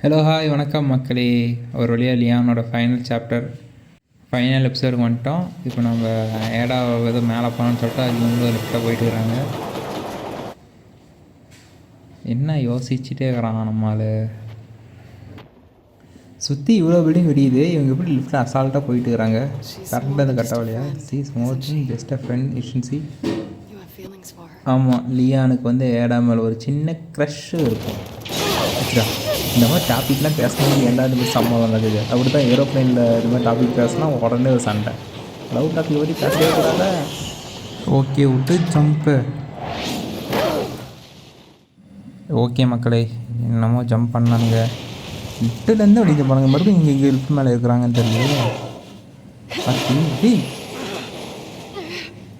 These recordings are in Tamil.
ஹலோ ஹாய் வணக்கம் மக்களே. ஒரு வழியாக லியானோட ஃபைனல் எபிசோடுக்கு வந்துட்டோம். இப்போ நம்ம ஏடா ஏதோ மேலே போகணும்னு சொல்லிட்டு இவங்களும் லெஃப்டாக போயிட்டு இருக்கிறாங்க. என்ன யோசிச்சுட்டே இருக்கிறாங்க நம்மளால். சுற்றி இவ்வளோ பில்டிங் வெடியுது, இவங்க எப்படி லிஃப்ட்டில் அசால்ட்டாக போயிட்டு இருக்கிறாங்க. கரெக்டாக இந்த கட்டவலையா ஸ்மோச்சிங் ஜஸ்ட் அ ஃப்ரெண்ட் இஷன்சி. ஆமாம், லியானுக்கு வந்து ஏடா மேலே ஒரு சின்ன க்ரஷ்ஷு இருக்கும். இந்த மாதிரி டாபிக்லாம் பேசணும் எல்லா இந்த மாதிரி சம்பவம் நடக்குது. அப்படி தான் ஏரோப்ளைனில் இது மாதிரி டாபிக் பேசினா உடனே ஒரு சண்டை. லவ் டாபிக் பற்றி பேசவே கூடாத. ஓகே விட்டு ஜம்ப்பு. ஓகே மக்களே, என்னமோ ஜம்ப் பண்ணாங்க. லிஃப்ட்டுலேருந்து அப்படி போனாங்க. மறுபடியும் இங்கே லிஃப்ட் மேலே இருக்கிறாங்கன்னு தெரியல. அப்படி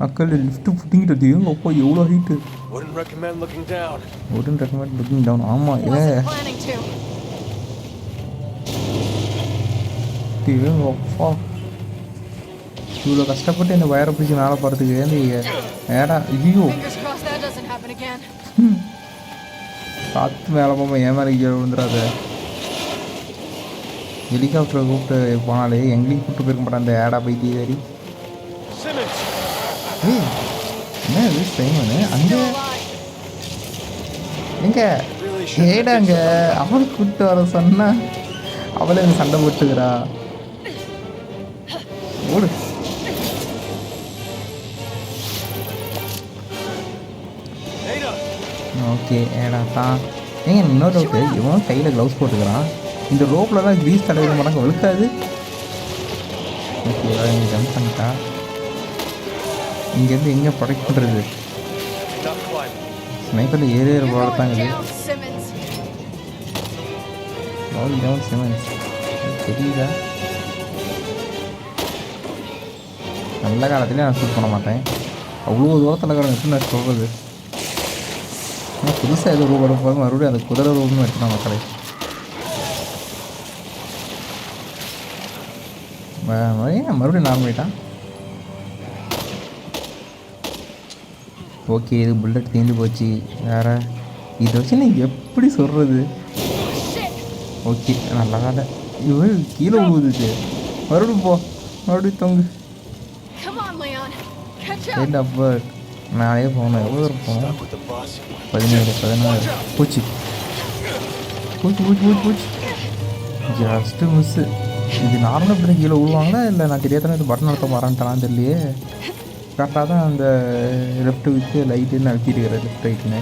மக்கள் லிஃப்ட்டு புட்டிங்கிட்டு அப்போ எவ்வளோ heat. Wouldn't recommend looking down. ஆமாம் அப்பா இவ்வளோ கஷ்டப்பட்டு இந்த வயரை பிடிச்சி மேலே போகிறதுக்கு இந்த ஏடா ஐயோ காற்று மேலே போகும்போது ஏன் மேலே கீழே விழுந்துடாத. ஹெலிகாப்டரை கூப்பிட்டு போனாலே எங்கேயும் கூப்பிட்டு போயிருக்க மாட்டேன் அந்த ஏடா பைத்தியக்காரி. என்ன இது சைமனு அங்கே எங்க ஏடாங்க அவளை கூப்பிட்டு வர சொன்னா அவளே எனக்கு சண்டை போட்டுக்கிறா. ஓடு. ஓகே ஏடா தான் ஏங்க இன்னொரு டவுட்டு, இவன் கையில் க்ளவுஸ் போட்டுக்கிறான். இந்த ரோப்பில் தான் க்ரீஸ் தடவை மாட்டாங்க வெளுக்காது. ஓகே இங்கே ஜம்ப் பண்ணிட்டா. இங்கேருந்து எங்கே ப்ரொடெக்ட் பண்ணுறது? ஸ்னைப்பரில் ஏற போடத்தாங்க. தெரியுதா? நல்ல காலத்துலேயே நான் ஷூட் பண்ண மாட்டேன். அவ்வளோ தூரத்தில் இருக்கிற எப்படி நான் சொல்கிறது. ஆனால் புதுசாக ஏதோ ரூபா எடுப்பாங்க மறுபடியும் அந்த குதிரை ரூபம்னு வச்சுருந்தோம் மக்களை. மறுபடியும் நார்மலிட்டான். ஓகே இது புல்லட் தீர்ந்து போச்சு. வேறு இதை வச்சு நீங்கள் எப்படி சொல்கிறது? ஓகே நல்லா காலை இவள் கீழே விழுவுது. மறுபடியும் போ, மறுபடியும் தொங்கு. அப்போ மேலே போகணும். எவ்வளோ தூரம் போகணும்? 17 பூச்சி பூச்சி பூச்சி பூச்சி பூச்சி ஜஸ்ட்டு மிஸ்ஸு. இது நார்மலாக இப்படி கீழே விழுவாங்களா இல்லை நான் தெரியாத இது பட்டன் நடத்த மறந்துட்டானான்னு தெரியலையே. கரெக்டாக தான் அந்த லெஃப்ட்டு விட்டு லைட்டுன்னு அழுத்திட்டுக்கிறேன். லெஃப்ட் ரைட்டுன்னு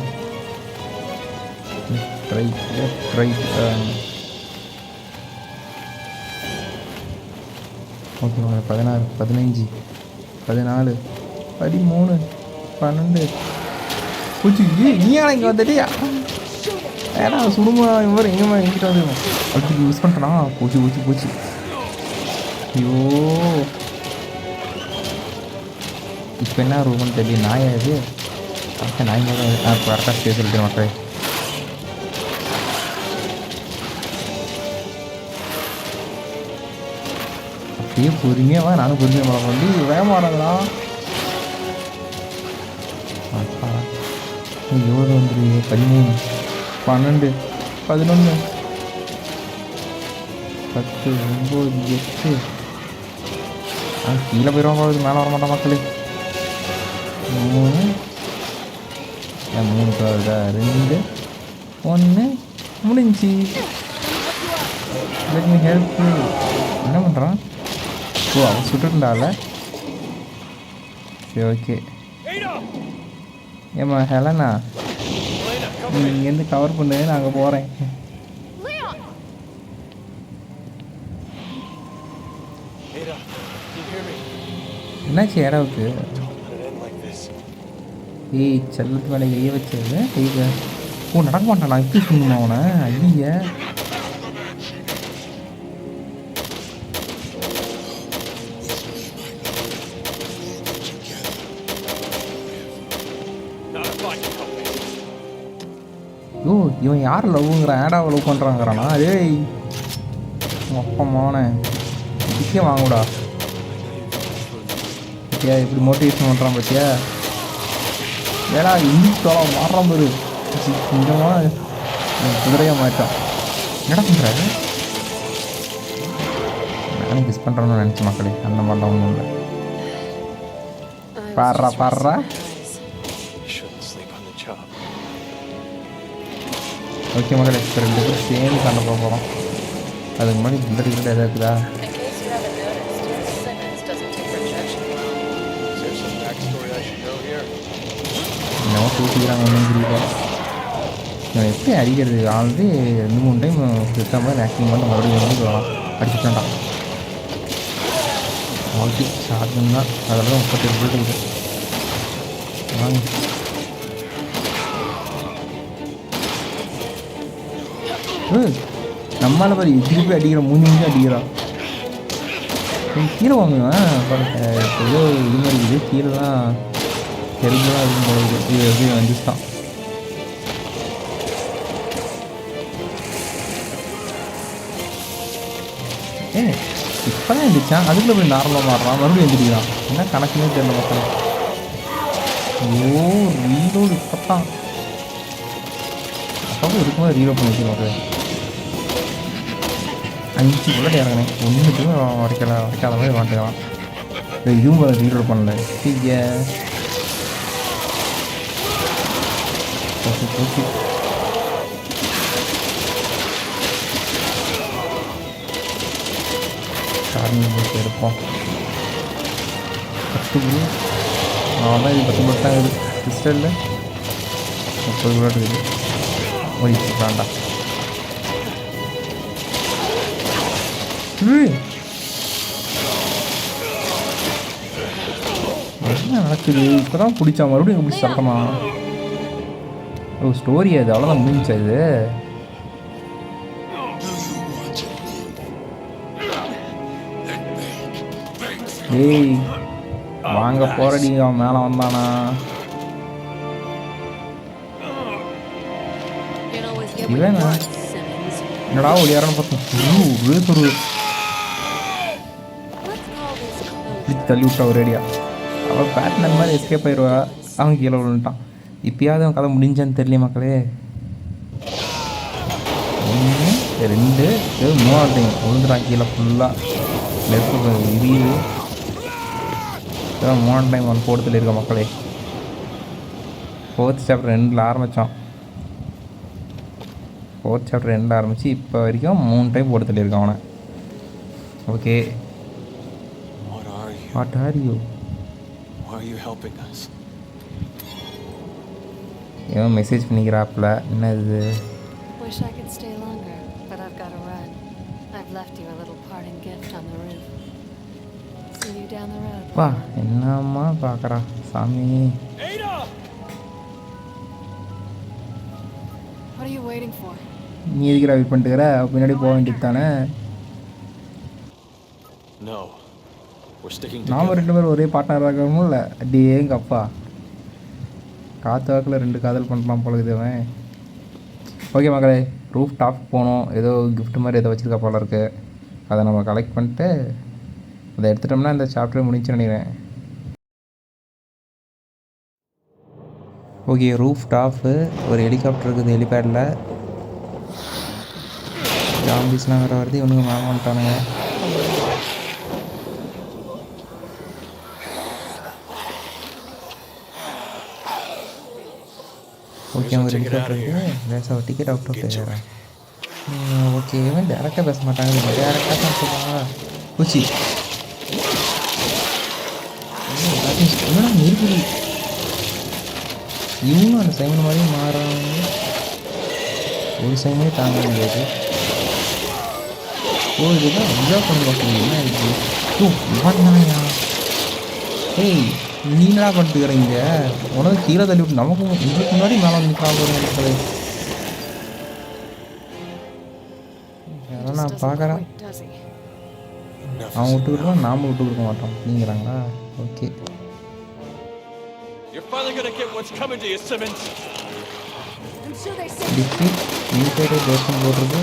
லெஃப்ட் ரைட். ஓகே 16 15 14 13 12 பூச்சி. நீயா இங்கே வந்துட்டியா? ஏன்னா சுடுமா இவர் எங்கேம்மா எங்கிட்ட வந்துருவோம் அதுக்கு யூஸ் பண்ணுறா. பூச்சி பூச்சி பூச்சி. ஐயோ இப்போ என்ன ரூம்னு தெரியல. நாயா இது கரெக்டாக நாய் மாதிரி கரெக்டாக ஸ்டே சொல்லிட்டு மக்களே. அப்படியே பொறுமையாக நானும் பொறுமையாக மழை பண்ணி வேகமாக வராங்களா. அப்பா எவ்வளோ வந்துருவீங்க? 13 12 11 10 9 8 கீழே போயிடுவாங்க. மேலே வர மாட்டேன் மக்களே. 3 2 1 முடிஞ்சு. ஹெல்ப் என்ன பண்ணுறான்? ஓ அவன் சுட்டுட்டால. சரி ஓகே. ஏம்மா ஹெலனா நீ இங்கேருந்து கவர் பண்ணு, நான் அங்கே போகிறேன். என்னாச்சு ஏடாவுக்கு? ஏய் செல்லத்து மேலே கையை வச்சது கையை. ஓ நடக்க மாட்டான். நான் எப்படி சொல்லணுமா அவனை? ஐய ஓ இவன் யார் லவ்ங்கிறான்? ஏடாவை லவ் பண்ணுறாங்கிறானா? அதேய் அப்பமாவனே இதுக்கே வாங்கூடா. பத்தியா இப்படி மோட்டிவேஷன் பண்ணுறான் பத்தியா? ஏடா இந்திக்கு தோலாம் மாறுறான் பாரு. கொஞ்சமாக குதிரையாக மாட்டான். என்னடா பண்ணுறாரு? நானும் மிஸ் பண்ணுறேன்னு நினச்ச மக்களே, அந்த மாதிரிலாம் ஒன்றும் இல்லை. பாடுறா. ஓகே மக்களே, இப்போ 2 பேரும் சேர்ந்து சண்டை போக போகிறோம். அதுக்கு முன்னாடி புல்லட் கிட்ட எதாவது இருக்குதா? என்னவோ தூக்கிக்கிறாங்க, ஒன்றும் புரியல. நான் எப்படி அடிக்கிறது? ஆல்ரெடி 2-3 டைம் சுத்த மாதிரி ஆக்டிங் பண்ணி மறுபடியும் வந்து அடிச்சுட்டான்டா. ஓகே, ஷார்ட்கன் தான். அதில் தான் 37 புல்லட் இருக்குது. வாங்க. நம்மளால பாரு திருப்பி அடிக்கிற, மூஞ்சி அடிக்கிறான். கீழே வாங்குவேன் ஏதோ இது மாதிரி இருக்குது. கீழே தான் தெரிஞ்சுதான் இருக்கும் போது. இது எப்படி வந்துச்சுதான். இப்போ தான் எழுந்திரிச்சான், அதுக்குள்ளே போய் நார்மலாக மாறுறான், மறுபடியும் எழுந்திரிக்கிறான். என்ன கணக்குன்னே தெரியல மக்கள். ரீலோடு இப்போ தான் அப்போ இருக்கும்போது ரீலோட் பண்ணி வச்சுருவாங்க. 5 புல்லட் இறங்கினேன், ஒன்றுத்துமே வரைக்காத மாதிரி மாட்டுக்கலாம். இதுவும் ரீலோட் பண்ணல. ஓகே காரணம் போட்டு எடுப்போம். 10 புல்லட் அதான். இது 10 புல்லட் தான் இருக்குது. கிறிஸ்டலில் 30 புல்லட் இருக்குது. வேண்டா. என்ன நடக்குது? இப்போ தான் பிடிச்சா மறுபடியும் எப்படி சட்டமா? ஓ, ஸ்டோரி அது அவ்வளோதான் முடிஞ்சா இது? ஏய் வாங்க போறடி, அவன் மேலே வந்தானா? இவன் என்னடா ஒளியாரன்னு பார்த்தோம். தள்ளி விட்டா ஒரேடியா. அவள் பேட்மேன் மாதிரி எஸ்கேப் ஆயிடுவா. அவன் கீழே விழுந்துட்டான். இப்பயாவது அவன் கதை முடிஞ்சான்னு தெரியல மக்களே. 1 2 3 டைம் விழுந்துட்டான் கீழே ஃபுல்லாக. லெஃப்ட் இரியுது. 3 டைம் 1 4th இருக்க மக்களே. 4th சாப்டர் 2 ஆரம்பித்தான். 4th சாப்டர் 2 ஆரம்பித்து இப்போ வரைக்கும் 3 டைம் 4th இருக்கான் அவனை. Okay, what are you? Why are you helping us? ஏதோ மெசேஜ் பண்ணிக்கிறாப்ல. என்ன இது? Wish I could stay longer, but I've got to run. I've left you a little parting gift on the roof. See you down the road. வா, என்னம்மா பார்க்குறா சாமி. Ada! What are you waiting for? நீ எதுக்கு வெயிட் பண்ணிட்டுக்கிற? பின்னாடி போக வேண்டியது தானே. No. நாம் 2 பேரும் ஒரே பார்ட்னராக இருக்கணும்ல. அப்படியே எங்கள் அப்பா காற்று வாக்கில் 2 காதல் பண்ணலாம் போல இதுவன். ஓகே மக்களே, ரூஃப் டாப் போனோம். ஏதோ கிஃப்ட் மாதிரி ஏதோ வச்சுருக்கா போல இருக்குது. அதை நம்ம கலெக்ட் பண்ணிட்டு அதை எடுத்துட்டோம்னா இந்த சாப்டர் முடிச்சு நினைக்கிறேன். ஓகே, ரூஃப் டாப்பு ஒரு ஹெலிகாப்டர் இருக்குது. ஹெலிபேடில் ஜாம்பிஸ்லாம் வேறு வருது. இவனுக்கு மேலே வந்துட்டானுங்க. ஓகே, அவங்க ரெடி பண்ணுறது லேசாக டிக்கெட் அவுட் ஆஃப் பேசுகிறேன். ஓகே, இவன் டேரெக்டாக பேச மாட்டாங்க, டேரெக்டாக தான் சொல்லுவாங்க. பூச்சி என்னடா நெருப்புடி. இவனும் அந்த சைமன் மாதிரி மாறாங்க. ஒரு சைமனே தாங்க முடியாது. ஓ, இதுதான் என்ஜாய் பண்ண பார்க்குறீங்க. என்ன இருக்குது? ஓ, இவன்தாயா? ஏய், நீங்களா பண்ணிட்டுக்கிறீங்க. உனக்கு கீழே தள்ளி விட்டு நமக்கும் இதுக்கு முன்னாடி மேலே வந்து நிற்காது. அதெல்லாம் நான் பார்க்குறேன். அவன் விட்டு கொடுக்கலாம், நாம் விட்டு கொடுக்க மாட்டோம். நீங்கிறாங்களா? ஓகே, தோஷம் போடுறது.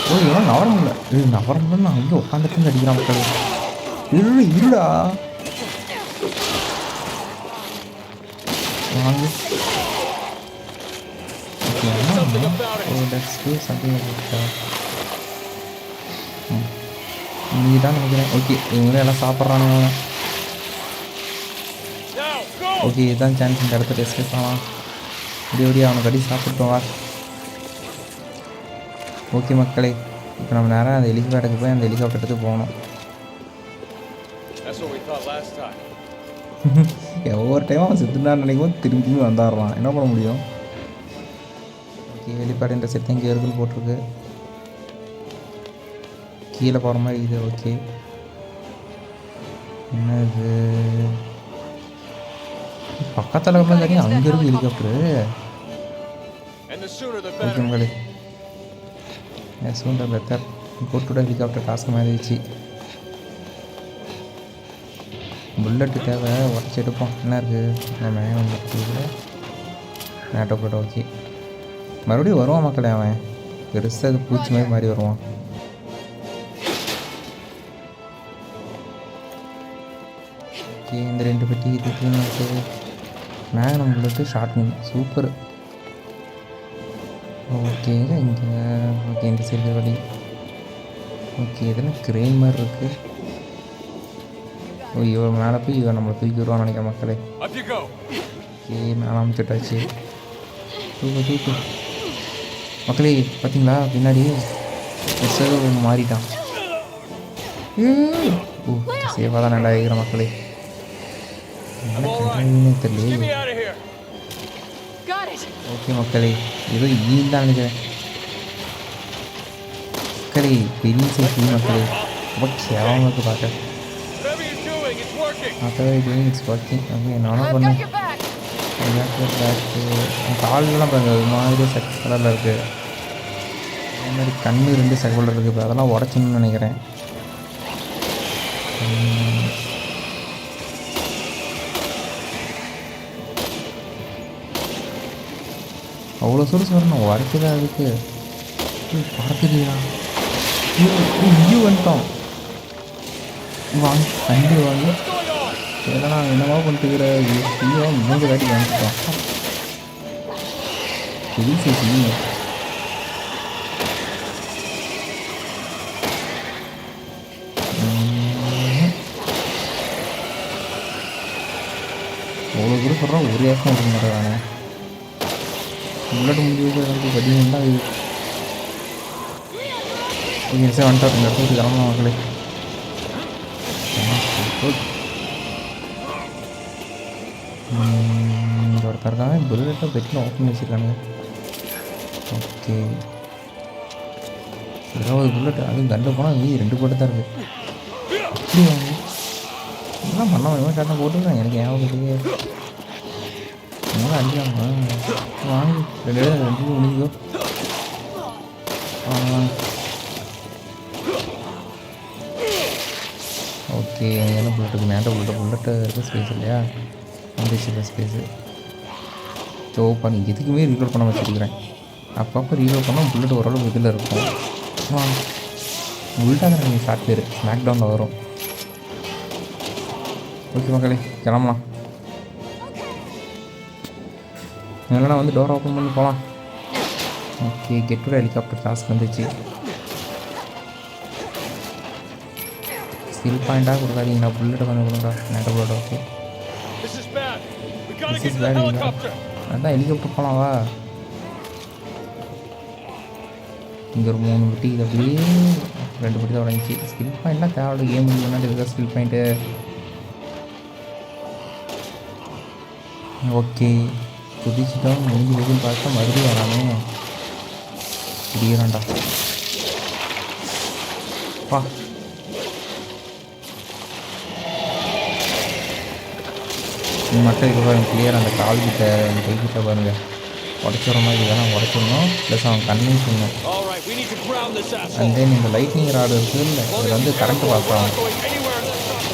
ஓ, இவன் நவரம் இல்லை. இது நவரம் நான் அங்கே உட்காந்துட்டு அடிக்கிறான் மக்கள். இருடா வாங்க. something about oh it. That's to something நீ தான் நினைக்கிறேன். ஓகே இவங்களே எல்லாம் சாப்பிட்றானுங்க. Now, go! ஓகே இதுதான் சான்ஸ், இந்த இடத்துல எஸ்கேப் பண்ணலாம். இப்படி அவனை கடி சாப்பிட்டோம் வா. ஓகே மக்களே, இப்போ நம்ம நேரம் அந்த ஹெலிகாப்டருக்கு போய் அந்த ஹெலிகாப்டருக்கு போகணும். That's what we thought last time. ஒவ்வொரு டைமும் அவன் செத்துட்டான்னு நினைக்கும் திரும்பி வந்தாடுறான், என்ன பண்ண முடியும். ஓகே ஹெலிபேடுன்ற செத்து இங்கே இருக்குன்னு போட்டிருக்கு. கீழே போகிற மாதிரி இது. ஓகே என்ன இது பக்கத்தில் இருந்தால் தெரியும், அங்கே இருக்கு helicopter. And the sooner the okay better. மகளே, சூண்டர் பெத்தர் கூட்டுட ஹெலிகாப்டர் டாஸ்க் மாதிரிச்சு. புல்லட்டு தேவை, உடச்சி எடுப்போம். என்ன இருக்குது நம்ம நேட்டோ போட்டோ. ஓகே மறுபடியும் வருவான் மக்களே, அவன் பெருசாக பூச்சி மாதிரி மாறி வருவான். ஓகே இந்த 2 பெட்டி இதுக்கு நமக்கு magnum bullet shotgun super. Okay இங்கே ஓகே இந்த சைடு வழி. ஓகே இதெல்லாம் கிரெயின் மாதிரி இருக்குது. ஓ இவன் மேலே போய் இவன் நம்மளை தூக்கி வருவான்னு நினைக்கிற மக்களே. Up you go. ஓகே மேலே அமைச்சுட்டாச்சு. தூக்கு மக்களே பார்த்தீங்களா பின்னாடி மாறிட்டான். ஓ சேஃபாக தான் நல்லா இருக்கிற மக்களே. I'm all right. என்ன Get me தெரியல. out of here. Got it. Okay மக்களே, ஏதோ ஈன்னு தான் நினைக்கிறேன் மக்களே. பெரிய சைஸ் மக்களே, ரொம்ப கேவலமாக பார்க்க. Whatever you're doing, it's working. மற்றவே டூயிங் இட்ஸ் ஒர்க்கிங். ஓகே நானும் I've பண்ணேன். got your back. பேக்கு கால்லாம் பாருங்க அது மாதிரி செக் கலரில் இருக்குது. அதே மாதிரி கண்ணு 2 செக் கலர் இருக்குது. இப்போ அதெல்லாம் உடச்சணும்னு நினைக்கிறேன். அவ்வளோ சூடு வரணும் உடச்சுதான் அதுக்கு பறக்குதுயா. இங்கேயும் வந்துட்டோம். வாங்க கண்டு வாங்க. ஏன்னா என்னவா பண்ணிட்டுக்கிற ஐயோ 3 வாட்டி வாங்கிட்டோம். பெரிய சைஸ் மீன். அவ்வளோ கூட சொல்கிறான், ஒரு ஏக்கம் இருக்க மாட்டேறானே. புல்லட் முடிஞ்சு கடினம் தான் இது. ஓகே சார் வந்துட்டா இந்த இடத்துக்கு கிளம்பலாம் மக்களே. இங்கே ஒருத்தருக்காக புல்லட்டை பெட்டில் ஓப்பன் வச்சுருக்கானுங்க. ஓகே ஏதாவது புல்லட் அதுவும் கண்டு போனால் மீதி 2 போட்டு தான் இருக்குது. அப்படி வாங்க இதெல்லாம் பண்ண முடியுமா கரெக்டாக போட்டுருக்கேன். எனக்கு ஞாபகத்துலேயே அடிக்கலாமா வாங்கி 2 முடிஞ்சோ. ஓகே என்ன புல்லட்டுக்கு நேட்ட புல்லட்டு இருக்க ஸ்பேஸ் இல்லையா, அந்த ஸ்பேஸு. ஸோ பண்ணி எதுக்குமே ரீலோட் பண்ண வச்சுருக்கிறேன். அப்பப்போ ரீலோட் பண்ணால் புல்லட் ஓரளவு இதில் இருக்கும். புல்லட்டாக தான் நீங்கள் ஷார்ட் பேர் ஸ்மாக் டவுனில் வரும். ஓகே மக்களே கிளம்பலாம். இல்லைனா வந்து டோர் ஓப்பன் பண்ணி போகலாம். ஓகே கெட்டோட ஹெலிகாப்டர் டாஸ்க் வந்துச்சு. ஸ்கில் பாயிண்ட்டாக கொடுக்காதீங்கண்ணா, புல்லட்டை கொஞ்சம் கொடுங்கடா நேட்ட bullet. Okay This is bad. We gotta This get is to the bad, helicopter. அதான் ஹெலிகாப்டர் போகலாம் வா. இங்கே ஒரு 3 பெட்டி இது அப்படியே 2 பெட்டி தான் உடஞ்சி. ஸ்கில் பாயிண்ட்லாம் தேவையில்ல, கேம் முன்னாடி இருக்கா ஸ்கில் பாயிண்ட்டு. ஓகே குதிச்சுட்டோம் முடிஞ்சு போகுதுன்னு பார்த்தா மறுபடியும் வராமே முடியறான்டா. பா மட்டும் இருக்க பாருங்க கிளியர். அந்த கால் கிட்ட அந்த கைக்கிட்ட பாருங்கள் உடச்சிடுற மாதிரி இதெல்லாம் உடச்சிடணும். ப்ளஸ் அவன் கண்ணையும் சொல்லணும். All right, we need to ground this and asshole. தென் இந்த லைட்னிங் ராடு இருக்குது இல்லை, அதில் வந்து கரண்ட்டு பாஸ் ஆகும். Going anywhere in this tunnel.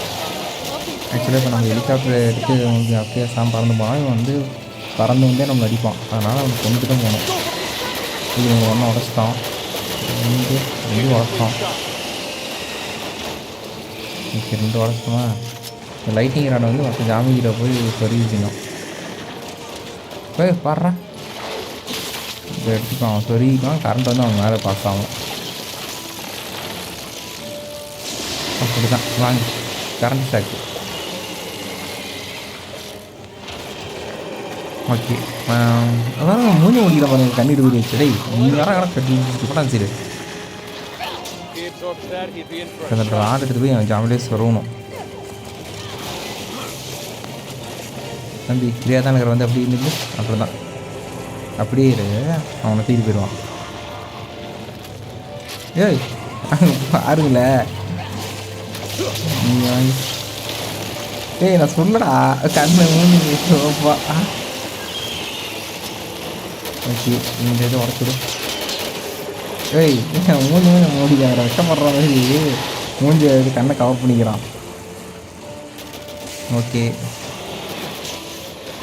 ஆக்சுவலாக இப்போ நம்ம ஹெலிகாப்டர் எடுத்து அவங்களுக்கு அப்படியே பறந்து போனால் இவன் வந்து பறந்து வந்தே நம்மளை அடிப்பான். அதனால் அவனுக்கு கொண்டுட்டு தான் போகணும். இது நம்ம ஒன்றும் உடச்சிட்டான், 2 உடச்சிட்டான். ஓகே 2 உடச்சிட்டோமா. இந்த லைட்டிங் ராடை வந்து மற்ற ஜாமிகிட்ட போய் சொருவிக்கணும். போய் பாடுறான் எடுத்துக்கலாம் சொருகிக்கலாம். கரண்ட் வந்து அவன் மேலே பாஸ் ஆகும். அப்படி தான் வாங்க கரண்ட் ஷாக்கு. ஓகே அதான் மூஞ்சி ஓடிக்கிற பாருங்க கண்ணீர் ஊறி வச்சு. டேய் நீ வேற கடை கட்டி போட்டான். சரி அந்த ஆடு எடுத்துகிட்டு போய் அவன் ஜாமலேஸ் வரணும். தம்பி பிரியாதானகர் வந்து அப்படி இருந்து அப்படி தான் அப்படியே இரு, அவனை தூக்கி போயிடுவான். ஏய் பாருங்கள நீ வாங்கி. ஏய் நான் சொல்லடா கண்ணை மூணு சோப்பா. ஓகே இந்த இதை உடச்சிடு. ஏய் மூஞ்சி மூடிக்காங்கிற வெட்டப்படுற மாதிரி மூஞ்சி இது கண்ணை கவர் பண்ணிக்கிறான். ஓகே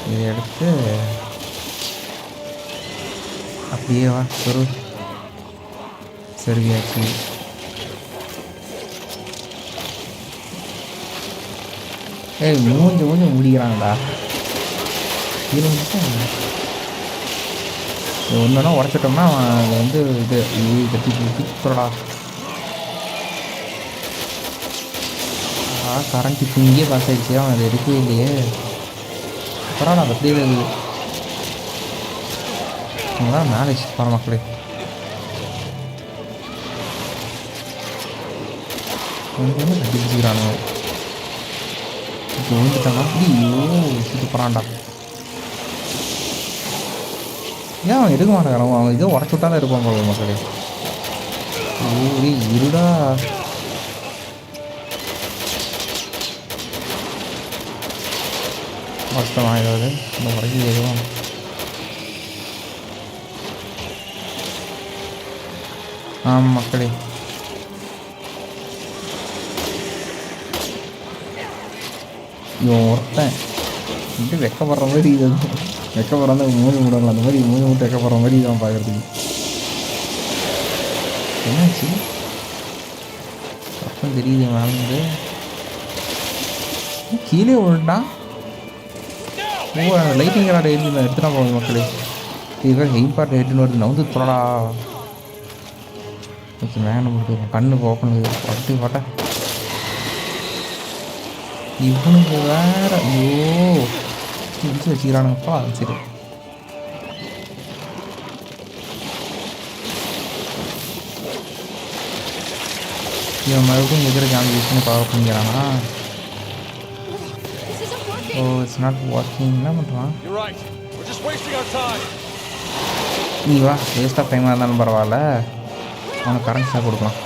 இதை எடுத்து அப்படியே வா சொரு சரியாச்சு. ஏய் மூஞ்சி முடிக்கிறாங்கடா. இது ஒன்றுனா உடச்சிட்டோம்னா அவன் வந்து இது கட்டி போடா. கரண்ட் இப்போ இங்கேயே பாஸ் ஆகிடுச்சு. அவன் அதை எடுக்கவே இல்லையே. பரவாயில்ல அது அப்படியே இருக்குது. அவங்களாம் மேனேஜ் பண்ண மக்களே. அவனுக்கு வந்து கட்டி பிடிச்சிக்கிறானுங்க. இப்போ விழுந்துட்டானா ஐயோ சுட்டு போகிறான்டா. ஏன் அவன் எடுக்க மாட்டேங்கிறான். அவன் இதோ உடச்சு விட்டா தான் இருப்பான் போல மக்களே. ஓ இருடா. கஷ்டமா ஏதாவது இந்த உடச்சி எதுவும். ஆமாம் மக்களே இவன் ஒருத்தன் இப்படி வெக்கப்படுற மாதிரி இது வெக்கப்படுற வந்து மூணு மூடலாம். அந்த மாதிரி மூணு மூட்டை வெக்கப்படுற மாதிரி இதான் பார்க்குறதுக்கு. என்னாச்சு அப்போ தெரியுது மேலே கீழே விழுண்டான். ஓ அந்த லைட்டிங் ராட் எழுதி நான் எடுத்துட்டா போகுது மக்களே. இதுக்காக ஹெயின் பார்ட் ஹெட்டுன்னு வருது. நான் வந்து சொல்லடா. ஓகே மேலே கொடுத்து கண்ணு ஓப்பன் பட்டு பாட்டா. இவனுக்கு வேற ஐயோ பிடிச்சி வச்சுக்கிறானுங்கப்பா. சரி இவன் மறுபடியும் எதிர ஜாமிஷன் பவர் பண்ணிக்கிறானா. Oh it's not walking. என்ன பண்ணுறான். நீ வா வேஸ்ட் ஆஃப் டைமாக இருந்தாலும் பரவாயில்ல. அவனுக்கு கரண்ட் ஷாக் கொடுக்கலாம்.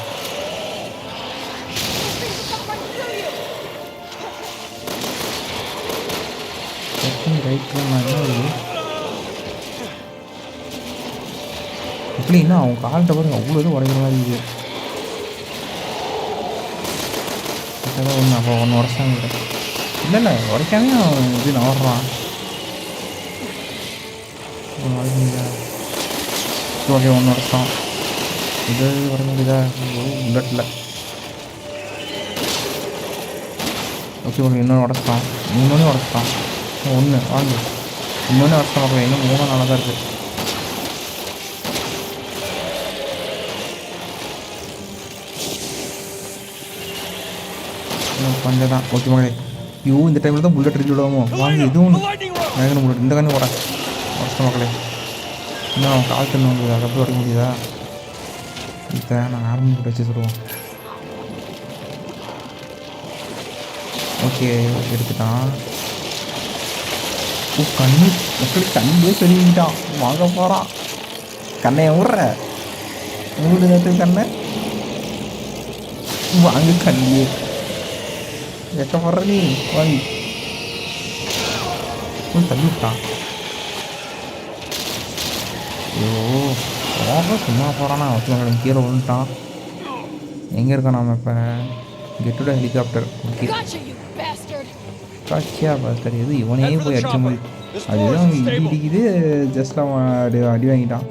எப்படின்னா அவன் கால்கிட்ட பாருங்க அவ்வளோ இது உடைக்கிற மாதிரி இருக்குது. ஒன்று அப்போ ஒன்று உடச்சாங்க. இல்லை உடைக்காமே அவன் இது நவர்றான். ஓகே ஒன்று உடச்சான். இது வர முடியுதா புல்லட்டில். ஓகே ஓகே இன்னொன்று உடச்சான். இன்னொன்று உடச்சான். ஒன்று வாங்க இன்னொன்று உடச்சான் பார்க்கலாம். இன்னும் 3 நாளாக தான் இருக்குது. கொஞ்சம் தான் ஓகே மகளே. இந்த டைமில் தான் புல்லட் ரிலீவ் விடாமோ வாங்க. இதுவும் வேகணும் புல்லட். இந்த கண்ணு உடச்ச மக்களே. இன்னும் அவன் கால் தண்ணி வந்து அதை எப்படி உடைக்க முடியுதா. இதை நான் நார்மல் போட்டு வச்சு சொல்லுவோம். ஓகே எடுத்துட்டான். கண்ணு மக்களுக்கு கண்ணே சொல்லிக்கிட்டான். வாங்க போகிறான். கண்ணையை விட்ற மூடு நேற்று கண்ணை வாங்க. கண்ணியே வெக்கப்படுற நீ வாங்கி தள்ளி விட்டான். ஐயோ சும்மா போகிறானா. வச்சுக்கோங்க கீழே விழுந்துட்டான். எங்கே இருக்கோம் நாம் இப்போ. கெட்டுட ஹெலிகாப்டர். ஓகே காட்சியா பாஸ்டர் எது இவனே போய் அடிக்க முடியும். அதுதான் இடி இடிக்குது. ஜஸ்ட் அவன் அடி வாங்கிட்டான்.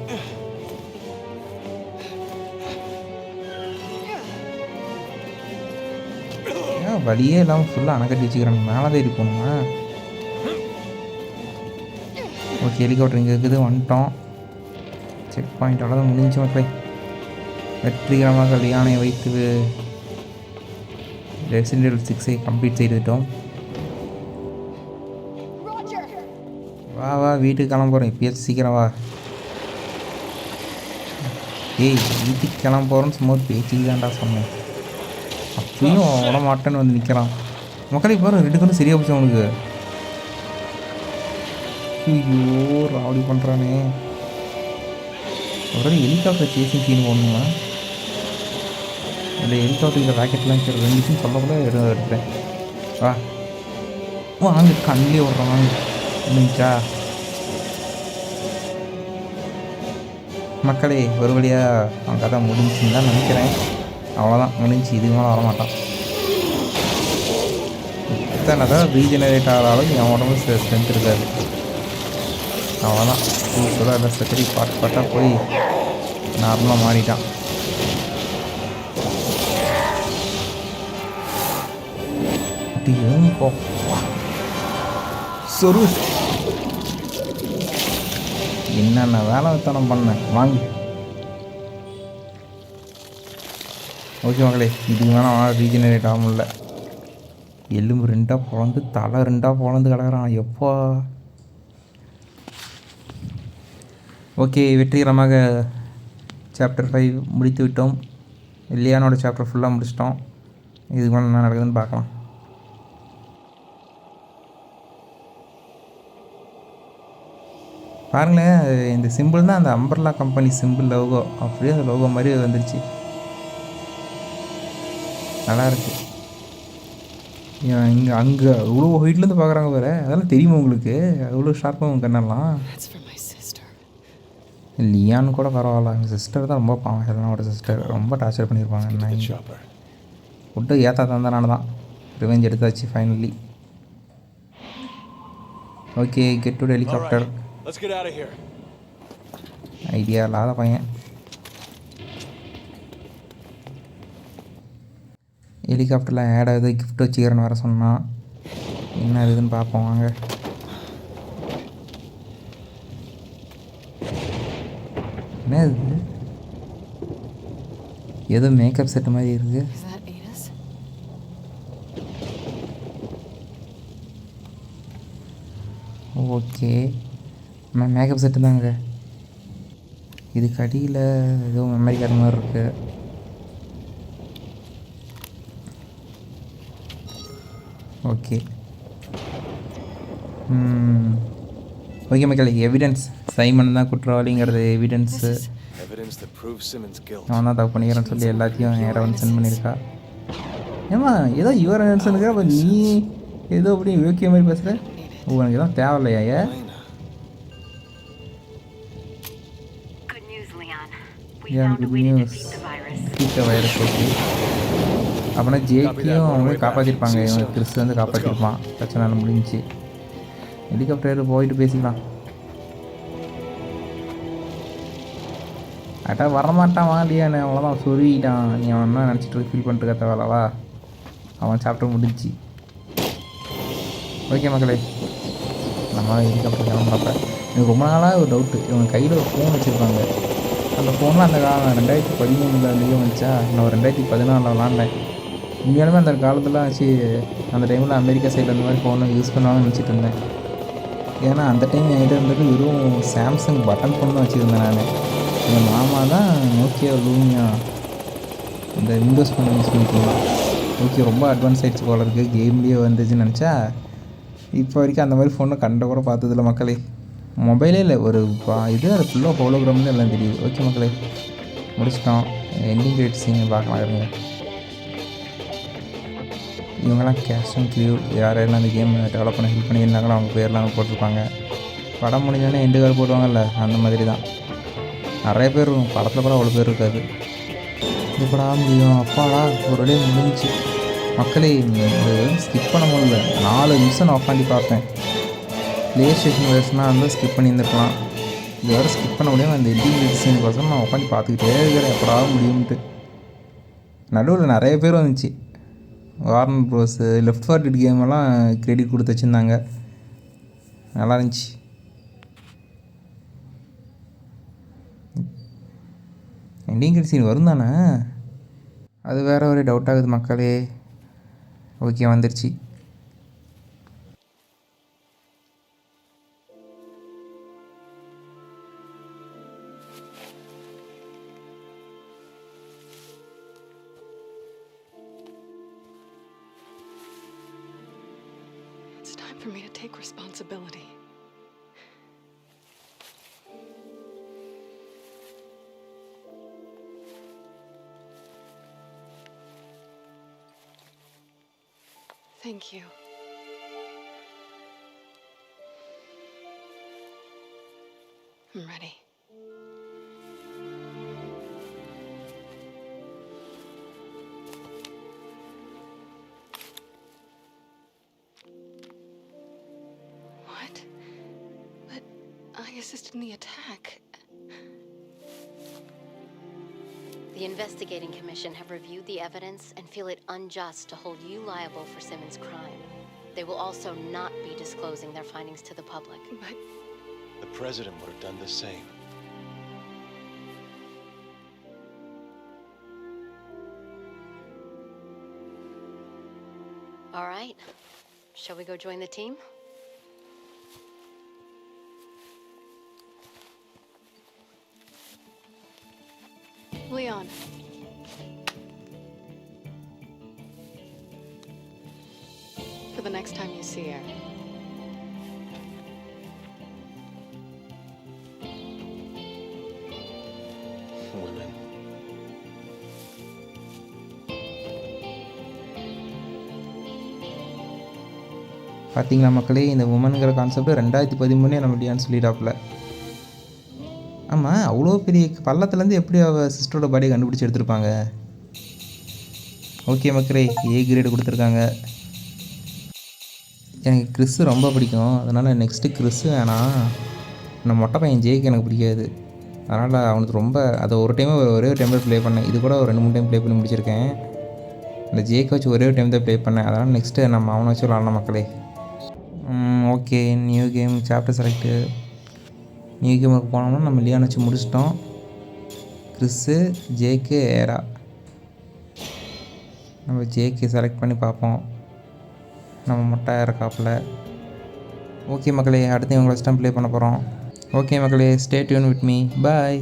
ஏன் வழியே இல்லாமல் ஃபுல்லாக அணைக்கட்டி வச்சுக்கிறாங்க. மேலே தான் ஏறி போகணுமா. ஓகே ஹெலிகாப்டர் இங்கே இருக்குது வந்துட்டோம். செக் பாயிண்ட் அவ்வளோதான் முடிஞ்சு மக்களே. வெற்றிகரமாக லியானை வைத்து ரெசிடென்ட் எவில் 6 கம்ப்ளீட் செய்துவிட்டோம். வா வா வீட்டுக்கு கிளம்ப போகிறோம். இப்போயாச்சும் சீக்கிரம் வா. ஏய் வீட்டுக்கு கிளம்ப போகிறோன்னு சும்மா ஒரு பேச்சுக்கு தான்டா சொன்னேன். அப்பயும் விட மாட்டேன்னு வந்து நிற்கிறான். மக்களே பாரு 2 கண்ணும் சரியாக போச்சு அவனுக்கு. ஐயோ ராவடி பண்ணுறானே. ஒரு ஹெலிகாப்டர் சேசிங் சீன் போடணுமா? இல்லை ஹெலிகாப்டர் ராக்கெட்லாம் சரி 2 சீன் சொல்லக்கூட எடுக்கிறேன். வா வாங்க கண்ணிலே விட்றான் வாங்க. முடிஞ்சா மக்களே ஒரு வழியாக அவன் கதை முடிஞ்சுன்னு தான் நினைக்கிறேன். அவ்வளோதான் முடிஞ்சு. இதுக்கு மேலே வரமாட்டான். இத்தனை தான் ரீஜெனரேட் ஆகிறாலும் என் உடம்பு ஸ்ட்ரென்த் இருக்காது. அவ்வளோதான் சூப்பராக எல்லாம் செத்தடி பாட்டாக போய் நார்மலாக மாறிட்டான். போ சொரு என்னென்ன வேலைத்தனம் பண்ணேன் வாங்கி. ஓகே மக்களே இதுக்கு மேலே ரீஜெனரேட் ஆக முடியல. எலும்பு 2ஆக பிறந்து தலை 2ஆக பிறந்து கிடக்குறான் எப்போ. ஓகே வெற்றிகரமாக சாப்டர் 5 முடித்து விட்டோம். லியானோட சாப்டர் ஃபுல்லாக முடிச்சிட்டோம். இதுக்கு மேலே என்ன நடக்குதுன்னு பார்க்கலாம். பாருங்களேன் இந்த சிம்பிள் தான் அந்த அம்பர்லா கம்பெனி சிம்பிள் லோகோ. அப்படியே அந்த லோகோ மாதிரி வந்துடுச்சு. நல்லாயிருக்கு. இங்கே அங்கே இவ்வளோ ஹைட்லேருந்து பார்க்குறாங்க வேறு. அதெல்லாம் தெரியுமா உங்களுக்கு? அவ்வளோ ஷார்ப்பாக உங்கள் கண்ணெல்லாம். லியான் கூட பரவாயில்ல. எங்கள் சிஸ்டர் தான் ரொம்ப பாவம். ஹெலனோட சிஸ்டர் ரொம்ப டார்ச்சர் பண்ணியிருப்பாங்க. என்ன ஃபுட்டு ஏற்றா தந்தனால தான் ரிவெஞ்ச் எடுத்தாச்சு finally. Okay get to helicopter. Idea இல்லாத பையன். ஹெலிகாப்டரில் ஆட் ஆகுது. கிஃப்ட் வச்சுக்கிறேன்னு வர சொன்னான். என்ன இருக்குதுன்னு பார்ப்போம் வாங்க. என்ன இது? ஏதோ மேக்கப் செட் மாதிரி இருக்குது. ஓகே மேக்கப் செட்டு தாங்க. இதுக்கு அடியில் ஏதோ மெமரி கார்டு மாதிரி இருக்குது. ஓகே ஓகே மக்கள் எவிடன்ஸ். சைமன் தான் குற்றவாளிங்கிறது எவிடன்ஸு. அவன் தான் தப்பு பண்ணிக்கிறேன்னு சொல்லி எல்லாத்தையும் யாராவது சென்ட் பண்ணியிருக்கா. ஏமா ஏதோ யுவர் எவிடன்ஸுனுக்கா. அப்போ நீ ஏதோ அப்படி யோக்கிய மாதிரி பேசுகிற. உனக்கு எதுவும் தேவையில்லையா? Virus okay. அப்படின்னா ஜேக்கியும் அவங்க காப்பாற்றிருப்பாங்க. இவங்க கிறிஸ் வந்து காப்பாற்றிருப்பான். பிரச்சனை முடிஞ்சிச்சு. ஹெலிகாப்டர் போயிட்டு பேசிக்கலாம். அட்டா வரமாட்டான் வாலியானே. அவ்வளோதான் சொல்லிட்டான். நீ அவன் என்ன நினச்சிட்டு ஃபீல் பண்ணிட்டு கத்த வேலவா. அவன் சாப்பிட்டு முடிஞ்சிச்சு. ஓகே மக்களே நம்ம ஹெலிகாப்டர் கிளம்புறப்ப எனக்கு ரொம்ப நாளாக ஒரு டவுட்டு. இவங்க கையில் ஒரு ஃபோன் வச்சுருப்பாங்க. அந்த ஃபோனில் அந்த காலம் 2013 வந்துச்சா. நான் 2014 விளாண்டேன். உண்மையாலுமே அந்த காலத்தில் வச்சு அந்த டைமில் அமெரிக்கா சைடில் அந்த மாதிரி ஃபோனை யூஸ் பண்ணுவாங்கன்னு நினச்சிட்டு இருந்தேன். ஏன்னா அந்த டைம் என்கிட்ட இருந்தது வெறும் சாம்சங் பட்டன் ஃபோன் தான் வச்சுருந்தேன் நான். எங்கள் மாமா தான் நோக்கியா லூமியா இந்த விண்டோஸ் ஃபோன் யூஸ் பண்ணிக்கலாம். ஓகே ரொம்ப அட்வான்ஸ் ஆகிடுச்சு போல இருக்குது. கேம்லேயே வந்துச்சுன்னு நினச்சா இப்போ வரைக்கும் அந்த மாதிரி ஃபோனை கண்ட கூட பார்த்ததில்ல மக்களே. மொபைலே இல்லை ஒரு இது அது ஃபுல்லாக ஹோலோகிராம்னு எல்லாம் தெரியுது. ஓகே மக்களே முடிச்சிட்டோம். எண்டிங் கிரெடிட் சீன் பார்க்கலாம் இருங்க. இவங்கெல்லாம் கேஸ்ட் அண்ட் க்ரியூ யாரெல்லாம் அந்த கேம் டெவலப் பண்ண ஹெல்ப் பண்ணியிருந்தாங்களோ அவங்க பேர்லாம் போட்டிருப்பாங்க. படம் முடிஞ்சோடனே எண்டு கார்டு போடுவாங்கல்ல அந்த மாதிரி தான். நிறைய பேர் இருக்கும். படத்தில் கூட அவ்வளோ பேர் இருக்காது. எப்படா முடியும் அப்பாடா ஒரு வழியாக முடிஞ்சிச்சு மக்களே. ஸ்கிப் பண்ண முடியல. 4 நிமிஷம் நான் உட்காந்து பார்த்தேன். ப்ளே ஸ்டேஷன் வேர்ஷனாக இருந்தால் ஸ்கிப் பண்ணியிருந்துருக்கலாம். இது வேறு ஸ்கிப் பண்ண முடியாமல் அந்த எண்டிங் சீன் பசங்க நான் உட்காந்து பார்த்துக்கிட்டே இருக்கிறேன் எப்படா முடியும்ட்டு. நடுவில் நிறைய பேர் வந்துச்சு. Warner Bros Left for Dead கேமெல்லாம் கிரெடிட் கொடுத்து வச்சுருந்தாங்க. நல்லா இருந்துச்சு. எண்டிங் கிரெடிட் சீன் வரும் தானே? அது வேற ஒரு டவுட் ஆகுது மக்களே. ஓகே, வந்துருச்சு. It's time for me to take responsibility. Thank you. I'm ready. What? But I assisted in the attack. The Investigating Commission have reviewed the evidence and feel it unjust to hold you liable for Simmons' crime. They will also not be disclosing their findings to the public. But The president would have done the same. All right. Shall we go join the team? Leon. For the next time you see her. Women. பார்த்தீங்களா மக்களே, இந்த உமனுங்கிற கான்செப்ட் 2013 நம்ம லியான் சொல்லிடாப்புல. ஆமாம், அவ்வளோ பெரிய பள்ளத்துலேருந்து எப்படி அவள் சிஸ்டரோட பாடியை கண்டுபிடிச்சி எடுத்திருப்பாங்க? ஓகே மக்களே, ஏ கிரேடு கொடுத்துருக்காங்க. எனக்கு கிறிஸ் ரொம்ப பிடிக்கும், அதனால் நெக்ஸ்ட்டு கிறிஸ் வேணாம். இந்த மொட்டை பையன் ஜேக்கு எனக்கு பிடிக்காது, அதனால் அவனுக்கு ரொம்ப அதை ஒரு டைம் ஒரே ஒரு டைமில் ப்ளே பண்ணேன். இது கூட ஒரு 2-3 டைம் ப்ளே பண்ணி முடிச்சிருக்கேன். இந்த ஜேக்கை வச்சு ஒரே ஒரு டைம் தான் ப்ளே பண்ணேன், அதனால் நெக்ஸ்ட்டு நம்ம அவனை வச்சு விளாட்லாம் மக்களே. Okay, new game chapter select. New கேமுக்கு போனோம்னா நம்ம லியான் வச்சு முடிச்சிட்டோம். கிறிஸ்ஸு, ஜேக்கு, ஏரா. நம்ம ஜேக்கு செலக்ட் பண்ணி பார்ப்போம். நம்ம மொட்டை இருக்காப்புல. ஓகே மக்களே, அடுத்து இவங்களை ஸ்டம் ப்ளே பண்ண போகிறோம். ஓகே மக்களே, stay tune with me. Bye.